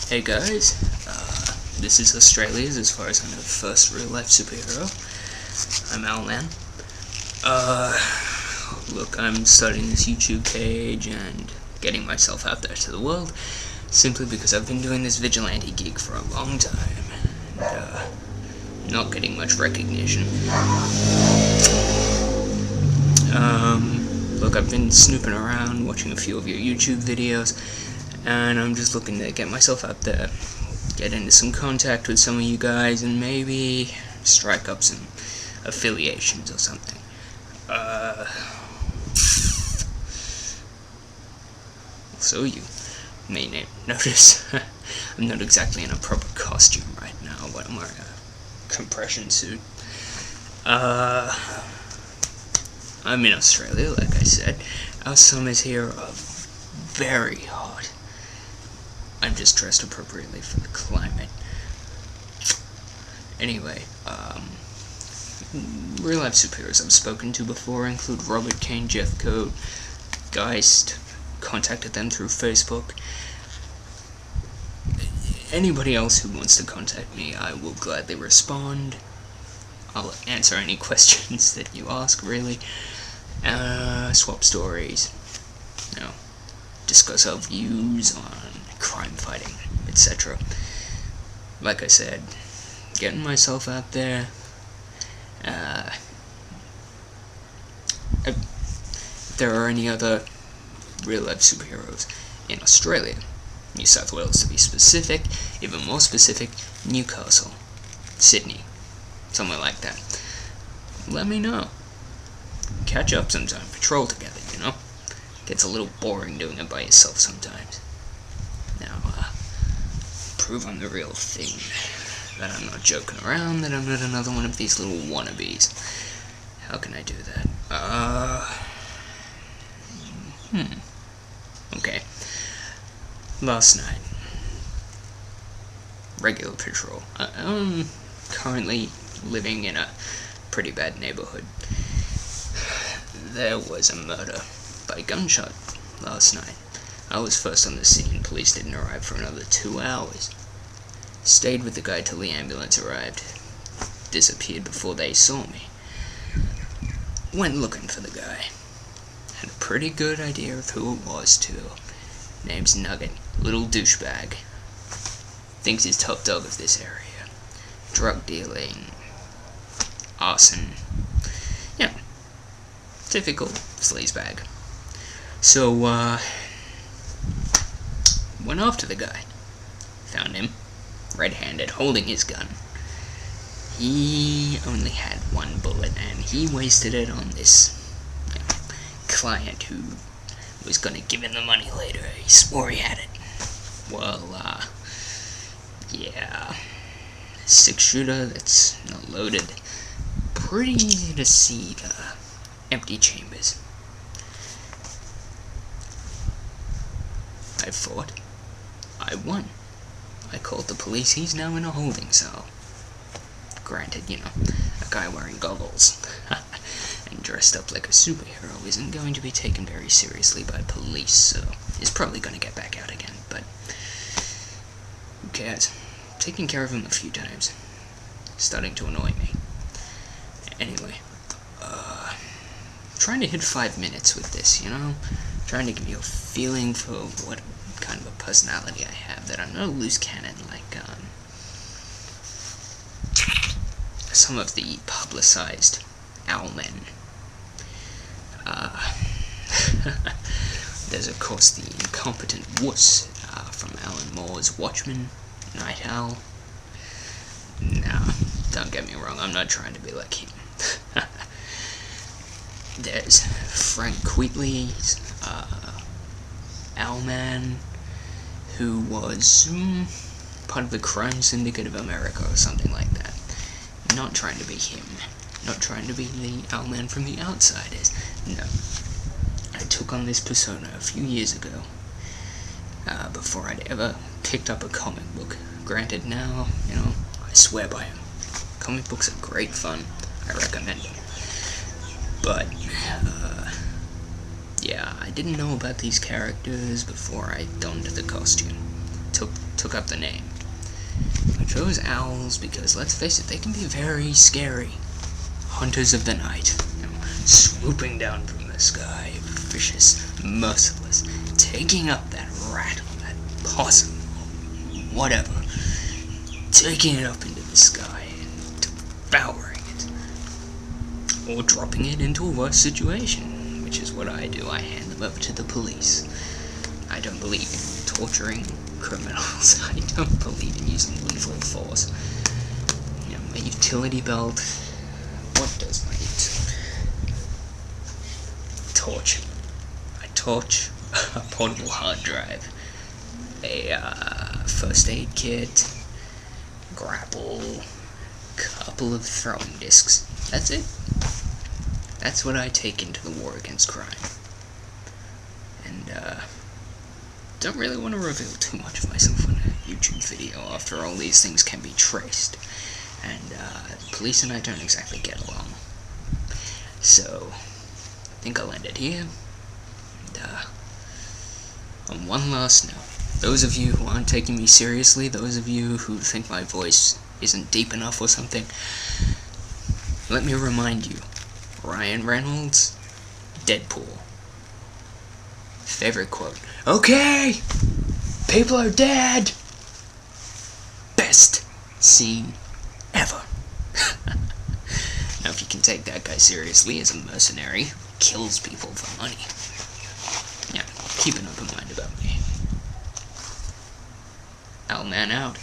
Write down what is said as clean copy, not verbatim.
Hey guys, this is Australia's, as far as I know, first real-life superhero. I'm Owlman. Look, I'm starting this YouTube page and getting myself out there to the world, simply because I've been doing this vigilante gig for a long time, and, not getting much recognition. Look, I've been snooping around, watching a few of your YouTube videos, and I'm just looking to get myself out there, get into some contact with some of you guys, and maybe strike up some affiliations or something. So you may notice I'm not exactly in a proper costume right now, but I'm wearing a compression suit. I'm in Australia, like I said. Our summers here are very hot. I'm just dressed appropriately for the climate. Anyway, real-life superheroes I've spoken to before include Robert Kane, Jeff Code, Geist. Contacted them through Facebook. Anybody else who wants to contact me, I will gladly respond. I'll answer any questions that you ask, really. Swap stories. Discuss our views on crime fighting, etc. Like I said, getting myself out there. If there are any other real-life superheroes in Australia, New South Wales to be specific, even more specific, Newcastle, Sydney, somewhere like that, let me know. Catch up sometime, patrol together, you know? Gets a little boring doing it by yourself sometimes. Now, prove I'm the real thing, that I'm not joking around, that I'm not another one of these little wannabes. How can I do that? Okay. Last night. Regular patrol. I'm currently living in a pretty bad neighborhood. There was a murder by gunshot last night. I was first on the scene. Police didn't arrive for another 2 hours. Stayed with the guy till the ambulance arrived. Disappeared before they saw me. Went looking for the guy. Had a pretty good idea of who it was, too. Name's Nugget. Little douchebag. Thinks he's top dog of this area. Drug dealing. Arson. Yeah. Typical sleazebag. So, went after the guy. Found him. Red-handed, holding his gun. He only had 1 bullet, and he wasted it on this client who was gonna give him the money later. He swore he had it. Well, yeah. 6-shooter that's not loaded. Pretty easy to see the empty chambers. I fought. I won. I called the police. He's now in a holding cell. Granted, a guy wearing goggles and dressed up like a superhero isn't going to be taken very seriously by police, so he's probably going to get back out again, but who cares? Taking care of him a few times. Starting to annoy me. Anyway, trying to hit 5 minutes with this, Trying to give you a feeling for what kind of a personality I have, that I'm not a loose cannon like, some of the publicized Owlmen. There's of course the incompetent wuss from Alan Moore's Watchmen, Night Owl. Now, don't get me wrong, I'm not trying to be like him. There's Frank Wheatley's Owlman, who was part of the Crime Syndicate of America or something like that. Not trying to be him. Not trying to be the Owlman from the Outsiders. No. I took on this persona a few years ago, before I'd ever picked up a comic book. Granted now, I swear by him. Comic books are great fun. I recommend them. But, yeah, I didn't know about these characters before I donned the costume. took up the name. I chose owls because, let's face it, they can be very scary. Hunters of the night, swooping down from the sky, vicious, merciless, taking up that rat or that possum, or whatever, taking it up into the sky and devouring it, or dropping it into a worse situation, which is what I do. I hand them over to the police. I don't believe in torturing criminals. I don't believe in using lethal force. My utility belt. What does my torch? I torch a portable hard drive, a first aid kit, grapple, couple of throwing discs. That's it. That's what I take into the war against crime. And don't really want to reveal too much of myself on a YouTube video. After all, these things can be traced, and the police and I don't exactly get along. So I think I'll end it here. And on one last note, those of you who aren't taking me seriously, those of you who think my voice isn't deep enough or something, let me remind you, Ryan Reynolds, Deadpool. Favorite quote. Okay! People are dead! Best scene ever. Now, if you can take that guy seriously as a mercenary who kills people for money, yeah, keep an open mind about me. Owlman out.